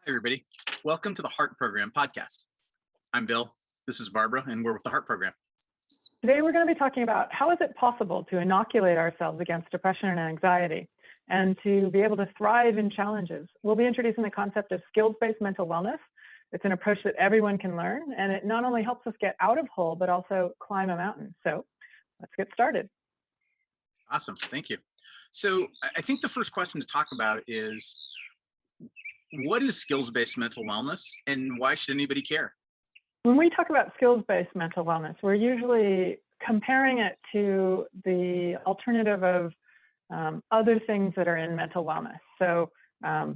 everybody. Welcome to the Heart Program podcast. I'm Bill. This is Barbara, and we're with the Heart Program. Today, we're going to be talking about how is it possible to inoculate ourselves against depression and anxiety and to be able to thrive in challenges. We'll be introducing the concept of skills-based mental wellness. It's an approach that everyone can learn, and it not only helps us get out of hole, but also climb a mountain. So let's get started. Awesome. Thank you. So I think the first question to talk about is, what is skills-based mental wellness, and why should anybody care? When we talk about skills-based mental wellness, we're usually comparing it to the alternative of other things that are in mental wellness. So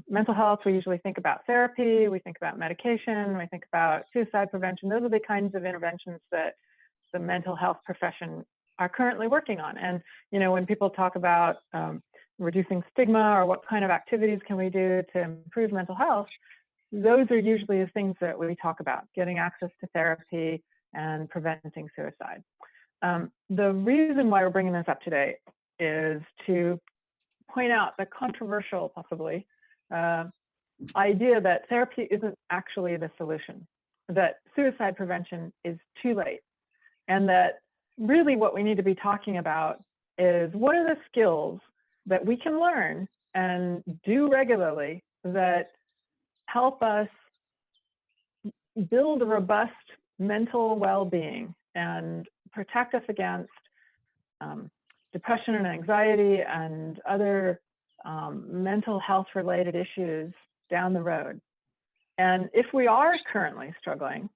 mental health, we usually think about therapy, we think about medication, we think about suicide prevention. Those are the kinds of interventions that the mental health profession are currently working on. And, you know, when people talk about reducing stigma or what kind of activities can we do to improve mental health, those are usually the things that we talk about, getting access to therapy and preventing suicide. The reason why we're bringing this up today is to point out the controversial, possibly, idea that therapy isn't actually the solution, that suicide prevention is too late, and that really what we need to be talking about is what are the skills that we can learn and do regularly that help us build a robust mental well-being and protect us against depression and anxiety and other mental health related issues down the road. And if we are currently struggling,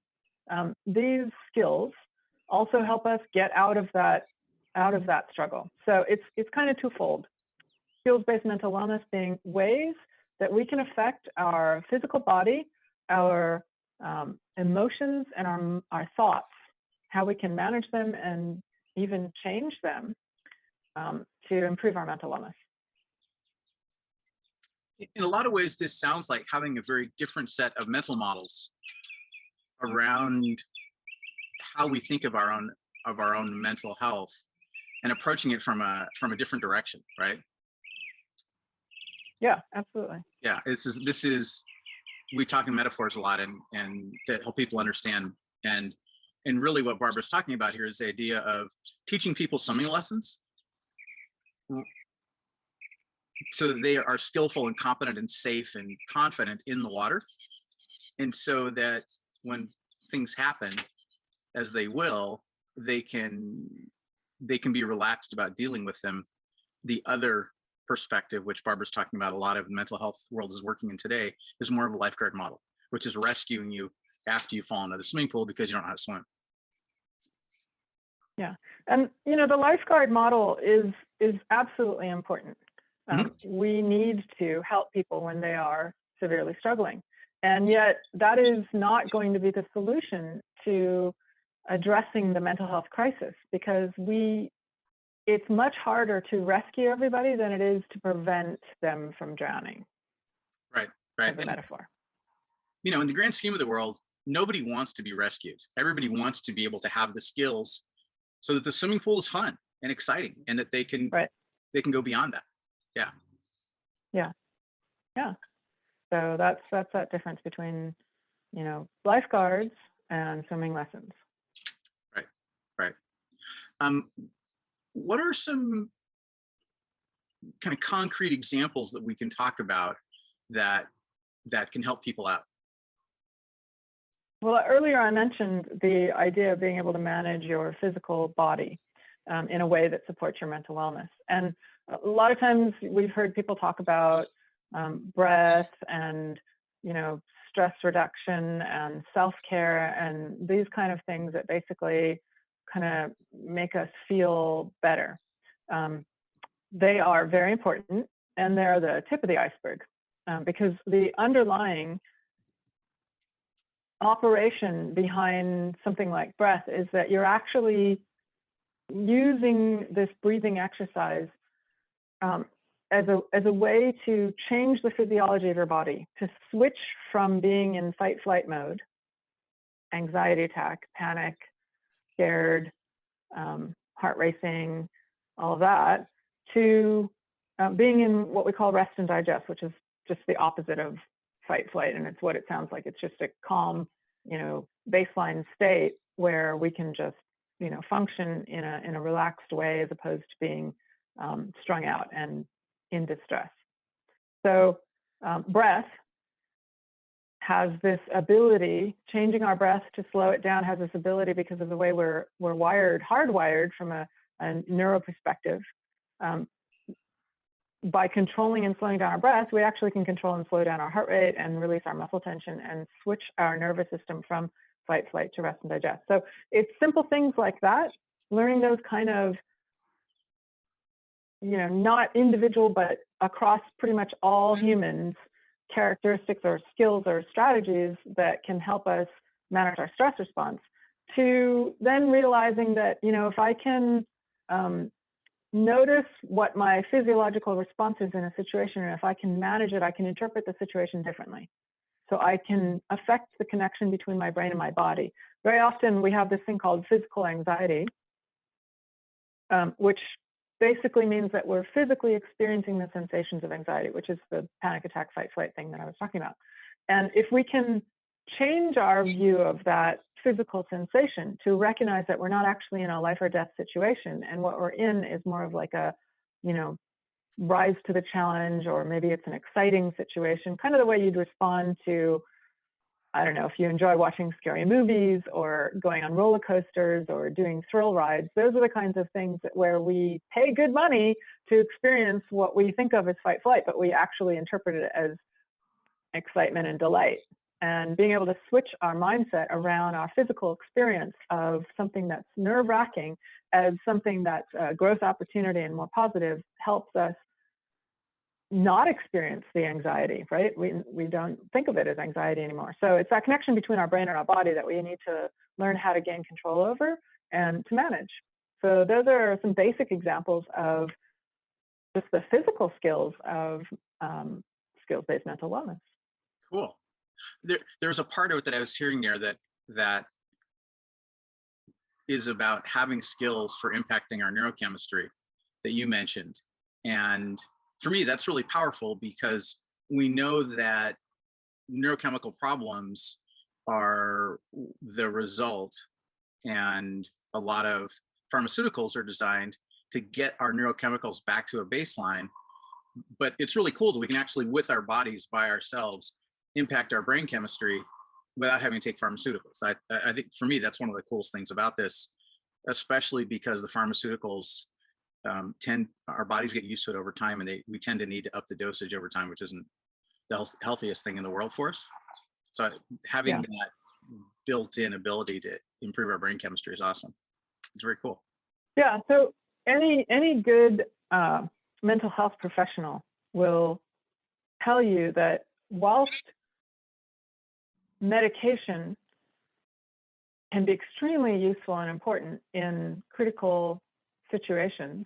these skills also help us get out of that struggle. So it's kind of twofold. Skills-based mental wellness being ways that we can affect our physical body, our emotions, and our thoughts, how we can manage them and even change them to improve our mental wellness. In a lot of ways, this sounds like having a very different set of mental models around how we think of our own mental health and approaching it from a different direction, right? Yeah, absolutely. Yeah, this is we talk in metaphors a lot and to help people understand, and really what Barbara's talking about here is the idea of teaching people swimming lessons so that they are skillful and competent and safe and confident in the water, and so that when things happen, as they will, they can be relaxed about dealing with them. The other perspective, which Barbara's talking about a lot of the mental health world is working in today, is more of a lifeguard model, which is rescuing you after you fall into the swimming pool because you don't know how to swim. Yeah, and you know, the lifeguard model is absolutely important. We need to help people when they are severely struggling, and yet that is not going to be the solution to addressing the mental health crisis, because it's much harder to rescue everybody than it is to prevent them from drowning. Right. As a metaphor. You know, in the grand scheme of the world, nobody wants to be rescued. Everybody wants to be able to have the skills so that the swimming pool is fun and exciting, and that they can go beyond that. Yeah. So that's that difference between, you know, lifeguards and swimming lessons. Right. What are some kind of concrete examples that we can talk about that can help people out? Well, earlier I mentioned the idea of being able to manage your physical body in a way that supports your mental wellness. And a lot of times we've heard people talk about breath and, you know, stress reduction and self-care and these kind of things that basically kind of make us feel better. They are very important, and they're the tip of the iceberg, because the underlying operation behind something like breath is that you're actually using this breathing exercise as a way to change the physiology of your body, to switch from being in fight-flight mode, anxiety attack, panic, scared, heart racing, all of that, to being in what we call rest and digest, which is just the opposite of fight flight, and it's what it sounds like. It's just a calm, baseline state where we can just, function in a relaxed way as opposed to being strung out and in distress. So breath has this ability, changing our breath to slow it down has this ability because of the way we're hardwired from a neuro perspective. By controlling and slowing down our breath, we actually can control and slow down our heart rate and release our muscle tension and switch our nervous system from fight, flight to rest and digest. So it's simple things like that, learning those kind of, not individual, but across pretty much all humans, characteristics or skills or strategies that can help us manage our stress response, to then realizing that, if I can notice what my physiological response is in a situation, and if I can manage it, I can interpret the situation differently. So I can affect the connection between my brain and my body. Very often we have this thing called physical anxiety, which basically means that we're physically experiencing the sensations of anxiety, which is the panic attack, fight, flight thing that I was talking about. And if we can change our view of that physical sensation to recognize that we're not actually in a life or death situation, and what we're in is more of like a, rise to the challenge, or maybe it's an exciting situation, kind of the way you'd respond to, I don't know, if you enjoy watching scary movies or going on roller coasters or doing thrill rides. Those are the kinds of things where we pay good money to experience what we think of as fight flight, but we actually interpret it as excitement and delight. And being able to switch our mindset around our physical experience of something that's nerve-wracking as something that's a growth opportunity and more positive helps us not experience the anxiety, right? We don't think of it as anxiety anymore. So it's that connection between our brain and our body that we need to learn how to gain control over and to manage. So those are some basic examples of just the physical skills of skills-based mental wellness. Cool. There's a part of it that I was hearing there that is about having skills for impacting our neurochemistry that you mentioned. And for me, that's really powerful, because we know that neurochemical problems are the result, and a lot of pharmaceuticals are designed to get our neurochemicals back to a baseline. But it's really cool that we can actually, with our bodies, by ourselves, impact our brain chemistry without having to take pharmaceuticals. I think for me, that's one of the coolest things about this, especially because the pharmaceuticals our bodies get used to it over time, and we tend to need to up the dosage over time, which isn't the healthiest thing in the world for us. So having that built-in ability to improve our brain chemistry is awesome. It's very cool. Yeah, so any good mental health professional will tell you that whilst medication can be extremely useful and important in critical situations,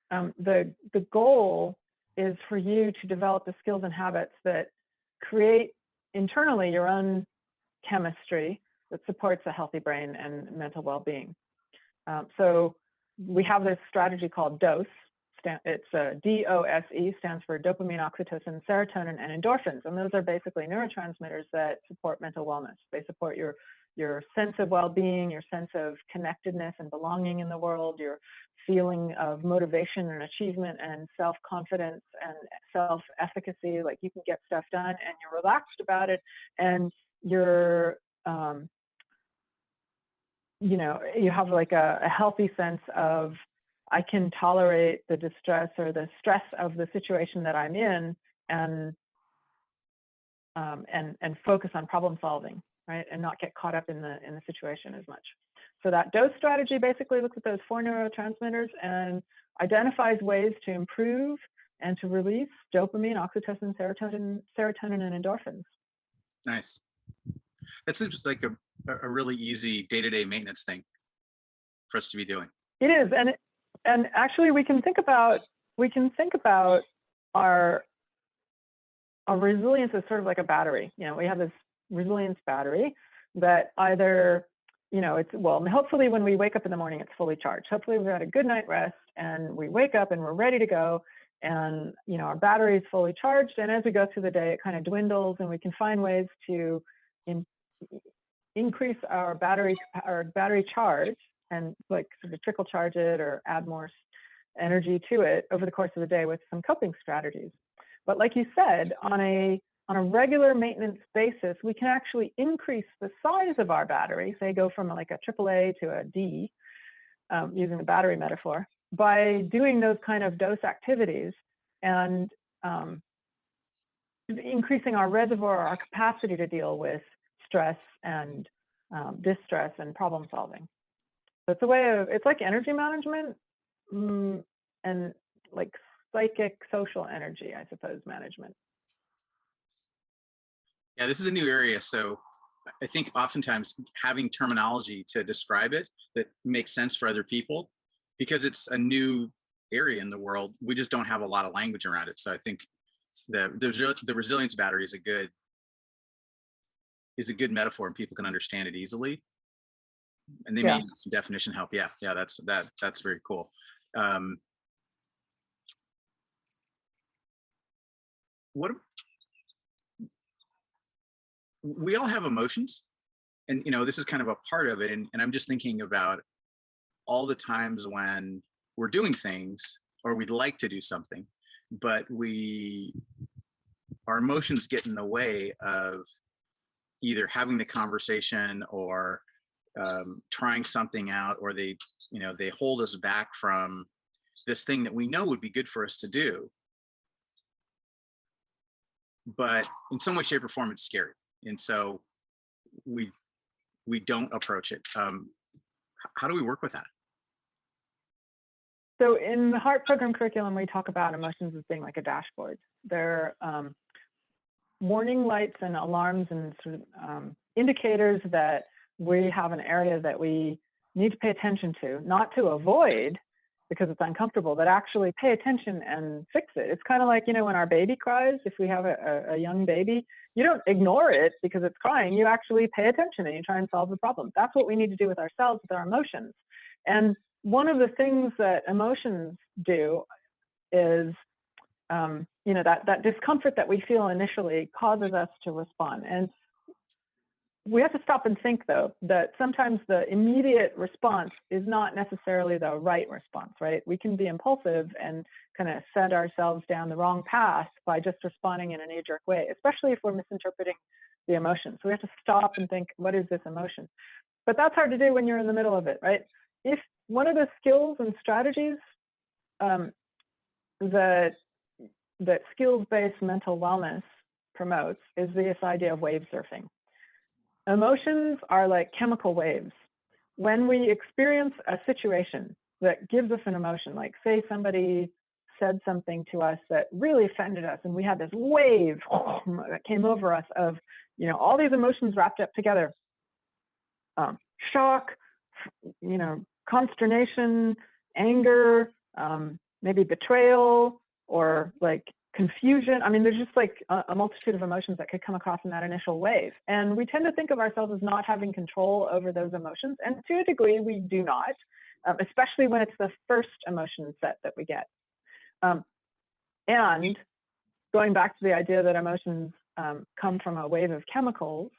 the goal is for you to develop the skills and habits that create internally your own chemistry that supports a healthy brain and mental well-being. So we have this strategy called DOSE. It's DOSE, stands for dopamine, oxytocin, serotonin, and endorphins. And those are basically neurotransmitters that support mental wellness. They support your sense of well-being, your sense of connectedness and belonging in the world, your feeling of motivation and achievement and self-confidence and self-efficacy, like you can get stuff done and you're relaxed about it, and you're, you have like a healthy sense of, I can tolerate the distress or the stress of the situation that I'm in, and focus on problem solving, right? And not get caught up in the situation as much. So that DOSE strategy basically looks at those 4 neurotransmitters and identifies ways to improve and to release dopamine, oxytocin, serotonin, and endorphins. Nice. That seems like a really easy day-to-day maintenance thing for us to be doing. It is, and actually we can think about our resilience as sort of like a battery. We have this resilience battery that either, hopefully when we wake up in the morning, it's fully charged. Hopefully we've had a good night rest and we wake up and we're ready to go. and our battery is fully charged, and as we go through the day it kind of dwindles, and we can find ways to increase our battery charge and like sort of trickle charge it or add more energy to it over the course of the day with some coping strategies. But like you said, on a regular maintenance basis, we can actually increase the size of our battery, say go from like a AAA to a D, using the battery metaphor, by doing those kind of dose activities and increasing our reservoir, our capacity to deal with stress and distress and problem solving. So it's a way of, it's like energy management and like psychic social energy, I suppose, management. Yeah, this is a new area. So I think oftentimes having terminology to describe it that makes sense for other people, because it's a new area in the world, we just don't have a lot of language around it. So I think the resilience battery is a good metaphor, and people can understand it easily. And they may need some definition help. Yeah, that's very cool. We all have emotions, and this is kind of a part of it. And I'm just thinking about all the times when we're doing things or we'd like to do something, but our emotions get in the way of either having the conversation or trying something out, or they hold us back from this thing that we know would be good for us to do. But in some way, shape, or form, it's scary. And so we don't approach it. How do we work with that? So in the HEART program curriculum, we talk about emotions as being like a dashboard. They're warning lights and alarms and sort of indicators that we have an area that we need to pay attention to, not to avoid because it's uncomfortable, but actually pay attention and fix it. It's kind of like, when our baby cries, if we have a young baby, you don't ignore it because it's crying. You actually pay attention and you try and solve the problem. That's what we need to do with ourselves, with our emotions. And one of the things that emotions do is, that discomfort that we feel initially causes us to respond. And we have to stop and think, though, that sometimes the immediate response is not necessarily the right response, right? We can be impulsive and kind of set ourselves down the wrong path by just responding in a knee-jerk way, especially if we're misinterpreting the emotion. So we have to stop and think, what is this emotion? But that's hard to do when you're in the middle of it, right? If one of the skills and strategies that skills-based mental wellness promotes is this idea of wave surfing. Emotions are like chemical waves. When we experience a situation that gives us an emotion, like say somebody said something to us that really offended us, and we had this wave that came over us of, all these emotions wrapped up together. Shock, consternation, anger, maybe betrayal, or like confusion. I mean, there's just like a multitude of emotions that could come across in that initial wave. And we tend to think of ourselves as not having control over those emotions. And to a degree, we do not, especially when it's the first emotion set that we get. And going back to the idea that emotions come from a wave of chemicals,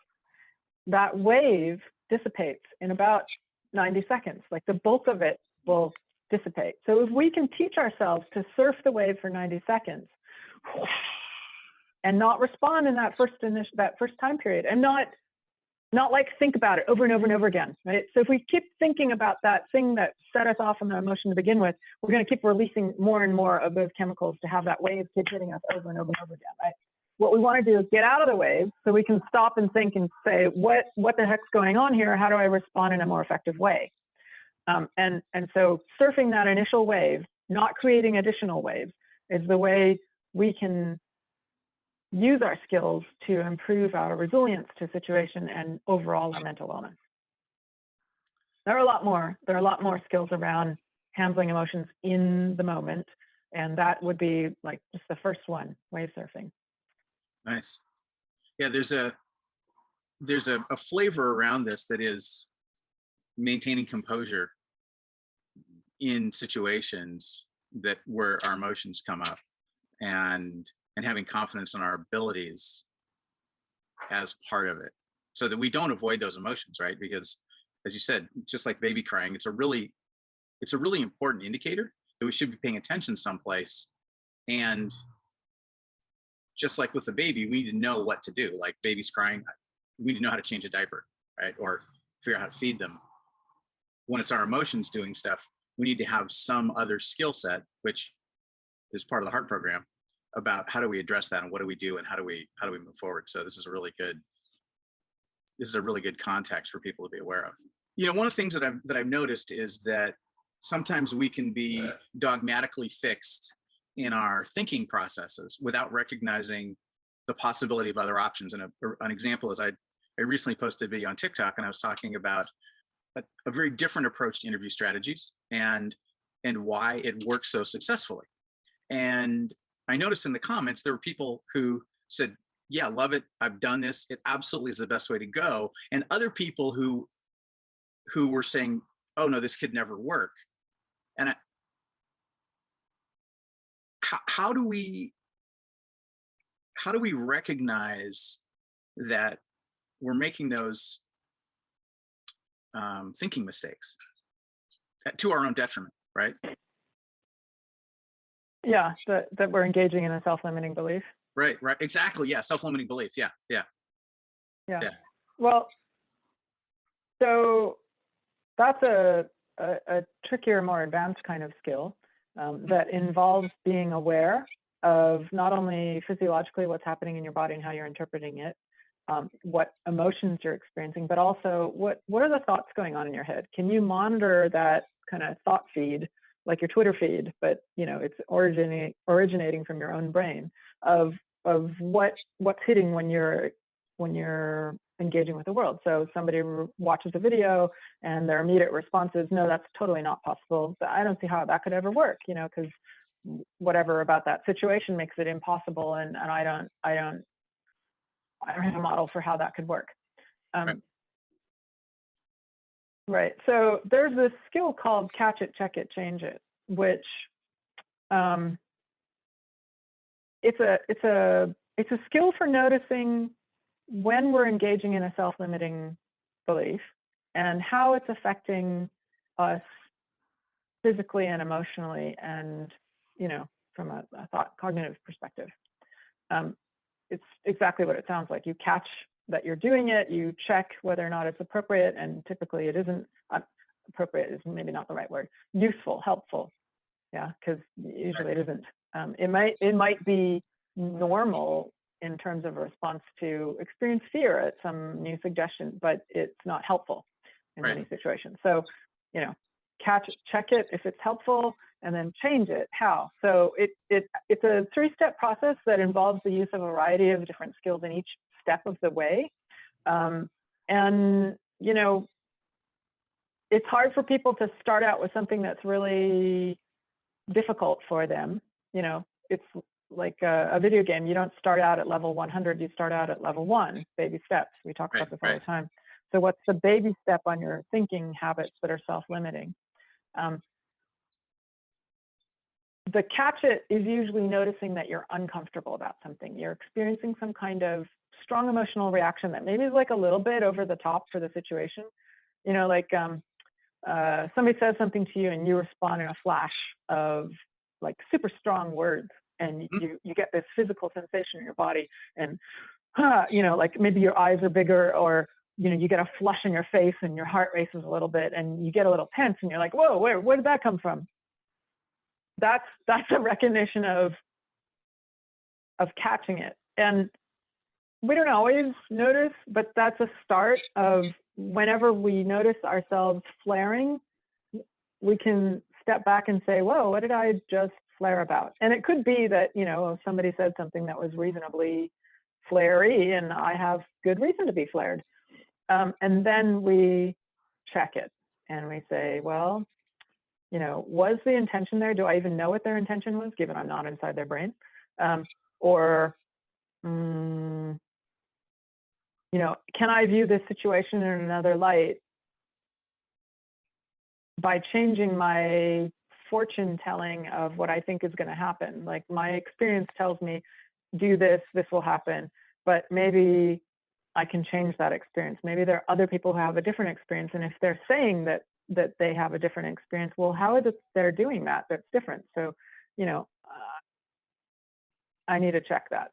that wave dissipates in about 90 seconds. Like the bulk of it will dissipate. So if we can teach ourselves to surf the wave for 90 seconds and not respond in that first time period, and not like think about it over and over and over again, right? So if we keep thinking about that thing that set us off on the emotion to begin with, we're going to keep releasing more and more of those chemicals to have that wave keep hitting us over and over and over again, right? What we want to do is get out of the wave so we can stop and think and say, what the heck's going on here? How do I respond in a more effective way? And so surfing that initial wave, not creating additional waves, is the way we can use our skills to improve our resilience to situation and overall our mental wellness. There are a lot more skills around handling emotions in the moment, and that would be like just the first one, wave surfing. Nice. Yeah, there's a flavor around this that is maintaining composure in situations where our emotions come up. and having confidence in our abilities as part of it, so that we don't avoid those emotions, right? Because as you said, just like baby crying, it's a really important indicator that we should be paying attention someplace. And just like with the baby, we need to know what to do. Like baby's crying, we need to know how to change a diaper, right? Or figure out how to feed them. When it's our emotions doing stuff, we need to have some other skill set, which is part of the heart program, about how do we address that and what do we do and how do we move forward. So this is a really good context for people to be aware of. One of the things that I've noticed is that sometimes we can be dogmatically fixed in our thinking processes without recognizing the possibility of other options. And an example is I recently posted a video on TikTok, and I was talking about a very different approach to interview strategies and why it works so successfully. And I noticed in the comments there were people who said, yeah, love it, I've done this, it absolutely is the best way to go. And other people who were saying, oh no, this could never work. And how do we recognize that we're making those thinking mistakes to our own detriment, right? Yeah, that we're engaging in a self-limiting belief. Right, exactly. Yeah, self-limiting belief. Yeah. Well, so that's a trickier, more advanced kind of skill that involves being aware of not only physiologically what's happening in your body and how you're interpreting it, what emotions you're experiencing, but also what are the thoughts going on in your head? Can you monitor that kind of thought feed, like your Twitter feed, but it's originating from your own brain of what's hitting when you're engaging with the world. So somebody watches a video and their immediate response is, no, that's totally not possible. I don't see how that could ever work, because whatever about that situation makes it impossible, and I don't have a model for how that could work. Right. So there's this skill called catch it, check it, change it, which it's a skill for noticing when we're engaging in a self-limiting belief and how it's affecting us physically and emotionally, and from a thought cognitive perspective. It's exactly what it sounds like. You catch that you're doing it, you check whether or not it's appropriate, and typically it isn't. Appropriate is maybe not the right word. Useful, helpful, yeah, because usually it isn't. It might be normal in terms of a response to experience fear at some new suggestion, but it's not helpful in many situations. So, check it if it's helpful, and then change it. How? So it's a three-step process that involves the use of a variety of different skills in each step of the way. It's hard for people to start out with something that's really difficult for them. It's like a video game. You don't start out at level 100, you start out at level 1, baby steps. We talk about this all the time. So what's the baby step on your thinking habits that are self-limiting? The catch it is usually noticing that you're uncomfortable about something. You're experiencing some kind of strong emotional reaction that maybe is like a little bit over the top for the situation. Somebody says something to you and you respond in a flash of like super strong words, and you get this physical sensation in your body, and like maybe your eyes are bigger, or you get a flush in your face and your heart races a little bit and you get a little tense and you're like, whoa, where did that come from? That's a recognition of catching it. And we don't always notice, but that's a start of whenever we notice ourselves flaring, we can step back and say, whoa, what did I just flare about? And it could be that, somebody said something that was reasonably flary and I have good reason to be flared. And then we check it and we say, well, was the intention there? Do I even know what their intention was, given I'm not inside their brain? Can I view this situation in another light by changing my fortune telling of what I think is going to happen. Like my experience tells me, do this, this will happen, but maybe I can change that experience. Maybe there are other people who have a different experience. And if they're saying that they have a different experience, well, how is it they're doing that? That's different. So, you know, I need to check that.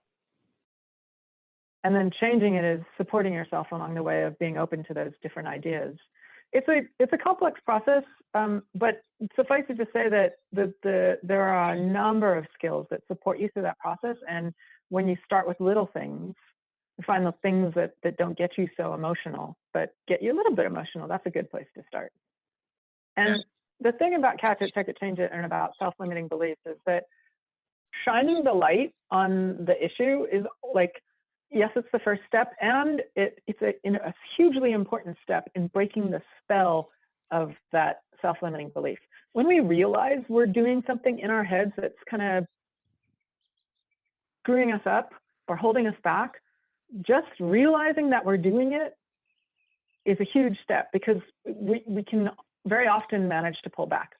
And then changing it is supporting yourself along the way of being open to those different ideas. It's a complex process, but suffice it to say that there are a number of skills that support you through that process. And when you start with little things, you find the things that don't get you so emotional, but get you a little bit emotional. That's a good place to start. And the thing about Catch It, Check It, Change It, and about self-limiting beliefs is that shining the light on the issue is like, yes, it's the first step, and it's a hugely important step in breaking the spell of that self-limiting belief. When we realize we're doing something in our heads that's kind of screwing us up or holding us back, just realizing that we're doing it is a huge step, because we can very often manage to pull back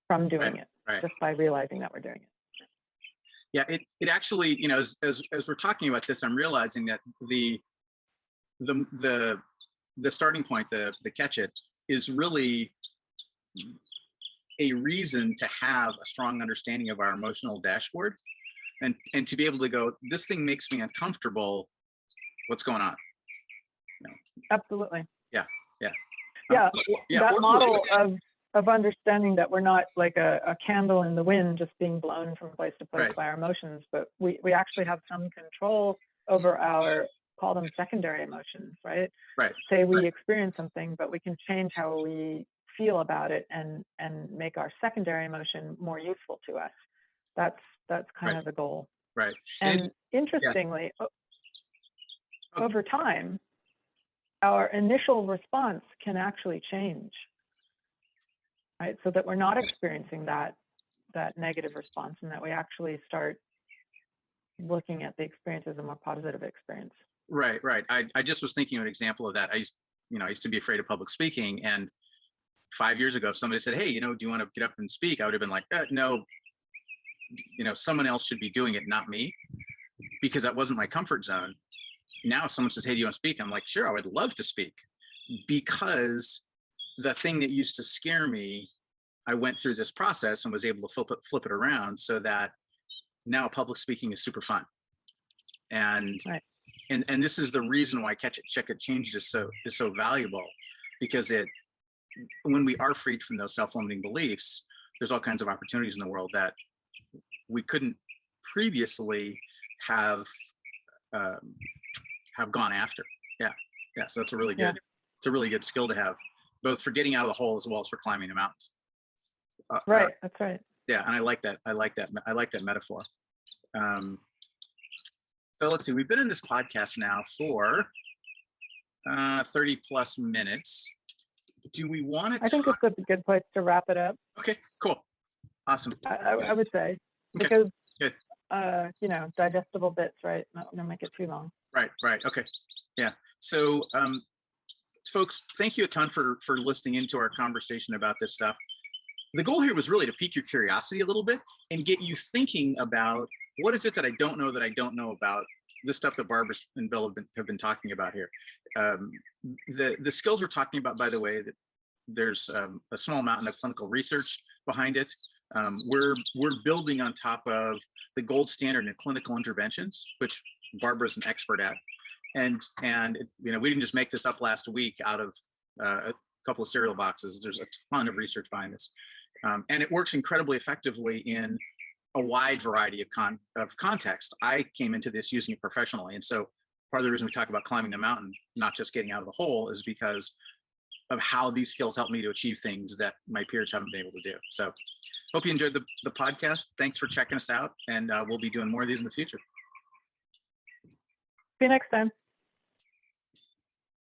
from doing it just by realizing that we're doing it. Yeah, it actually, you know, as we're talking about this, I'm realizing that the starting point, the Catch It, is really a reason to have a strong understanding of our emotional dashboard, and to be able to go, this thing makes me uncomfortable. What's going on? You know? Absolutely. Yeah. That model of understanding that we're not like a candle in the wind just being blown from place to place by our emotions, but we actually have some control over our, call them secondary emotions, right? Say we experience something, but we can change how we feel about it and make our secondary emotion more useful to us. That's kind of the goal. And interestingly, over time, our initial response can actually change. Right, so that we're not experiencing that negative response, and that we actually start looking at the experience as a more positive experience. Right. I just was thinking of an example of that. I used to be afraid of public speaking, and 5 years ago, if somebody said, "Hey, do you want to get up and speak?" I would have been like, "No, someone else should be doing it, not me," because that wasn't my comfort zone. Now, if someone says, "Hey, do you want to speak?" I'm like, "Sure, I would love to speak," because the thing that used to scare me, I went through this process and was able to flip it around, so that now public speaking is super fun. And and this is the reason why Catch It, Check It, Change It is so valuable, because when we are freed from those self-limiting beliefs, there's all kinds of opportunities in the world that we couldn't previously have gone after. So that's a really good skill to have, both for getting out of the hole as well as for climbing the mountains. That's right. Yeah, and I like that metaphor. So let's see, we've been in this podcast now for 30 plus minutes. Do we want to? I think it's a good place to wrap it up. Okay, cool, awesome. I would say, because digestible bits, right? Not gonna make it too long. Right. Okay. Yeah. So, folks, thank you a ton for listening into our conversation about this stuff. The goal here was really to pique your curiosity a little bit and get you thinking about, what is it that I don't know about the stuff that Barbara and Bill have been talking about here. The skills we're talking about, by the way, that there's a small amount of clinical research behind it. We're building on top of the gold standard in clinical interventions, which Barbara's an expert at. And we didn't just make this up last week out of a couple of cereal boxes. There's a ton of research behind this. And it works incredibly effectively in a wide variety of context. I came into this using it professionally. And so part of the reason we talk about climbing the mountain, not just getting out of the hole, is because of how these skills help me to achieve things that my peers haven't been able to do. So hope you enjoyed the podcast. Thanks for checking us out. And we'll be doing more of these in the future. See you next time.